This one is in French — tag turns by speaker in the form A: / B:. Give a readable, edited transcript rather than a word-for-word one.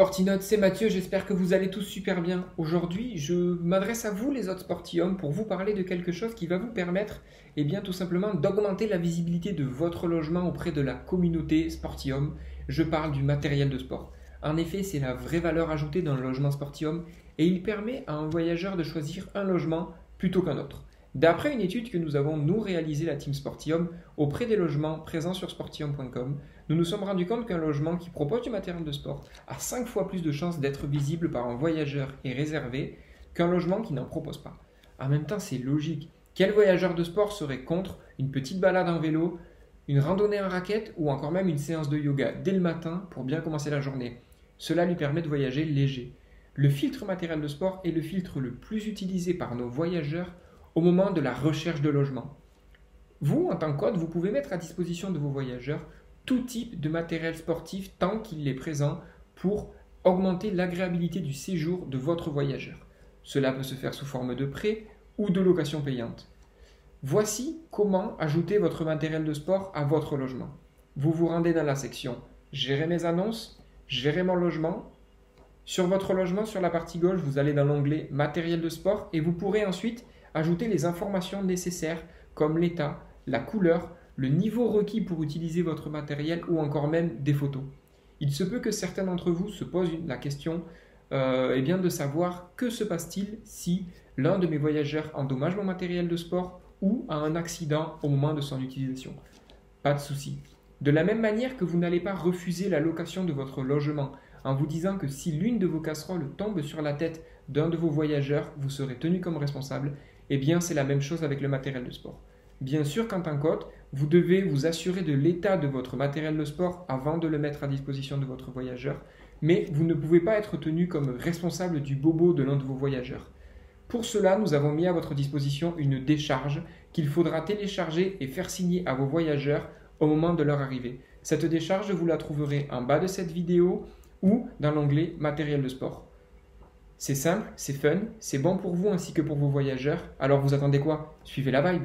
A: Sportinotes, c'est Mathieu, j'espère que vous allez tous super bien. Aujourd'hui, je m'adresse à vous les autres sportihommes pour vous parler de quelque chose qui va vous permettre, tout simplement, d'augmenter la visibilité de votre logement auprès de la communauté sportihome. Je parle du matériel de sport. En effet, c'est la vraie valeur ajoutée dans le logement sportihome et il permet à un voyageur de choisir un logement plutôt qu'un autre. D'après une étude que nous avons réalisée la team Sportihome auprès des logements présents sur sportihome.com, nous nous sommes rendus compte qu'un logement qui propose du matériel de sport a 5 fois plus de chances d'être visible par un voyageur et réservé qu'un logement qui n'en propose pas. En même temps, c'est logique. Quel voyageur de sport serait contre une petite balade en vélo, une randonnée en raquette ou encore même une séance de yoga dès le matin pour bien commencer la journée? Cela lui permet de voyager léger. Le filtre matériel de sport est le filtre le plus utilisé par nos voyageurs au moment de la recherche de logement. Vous, en tant qu'hôte, vous pouvez mettre à disposition de vos voyageurs tout type de matériel sportif tant qu'il est présent pour augmenter l'agréabilité du séjour de votre voyageur. Cela peut se faire sous forme de prêt ou de location payante. Voici comment ajouter votre matériel de sport à votre logement. Vous vous rendez dans la section « Gérer mes annonces »,« Gérer mon logement ». Sur votre logement, sur la partie gauche, vous allez dans l'onglet « Matériel de sport » et vous pourrez ensuite ajouter les informations nécessaires comme l'état, la couleur, le niveau requis pour utiliser votre matériel ou encore même des photos. Il se peut que certains d'entre vous se posent la question de savoir que se passe-t-il si l'un de mes voyageurs endommage mon matériel de sport ou a un accident au moment de son utilisation. Pas de souci. De la même manière que vous n'allez pas refuser la location de votre logement en vous disant que si l'une de vos casseroles tombe sur la tête d'un de vos voyageurs, vous serez tenu comme responsable, c'est la même chose avec le matériel de sport. Bien sûr qu'en tant qu'hôte, vous devez vous assurer de l'état de votre matériel de sport avant de le mettre à disposition de votre voyageur, mais vous ne pouvez pas être tenu comme responsable du bobo de l'un de vos voyageurs. Pour cela, nous avons mis à votre disposition une décharge qu'il faudra télécharger et faire signer à vos voyageurs au moment de leur arrivée. Cette décharge, vous la trouverez en bas de cette vidéo ou dans l'onglet matériel de sport. C'est simple, c'est fun, c'est bon pour vous ainsi que pour vos voyageurs. Alors vous attendez quoi? Suivez la vibe!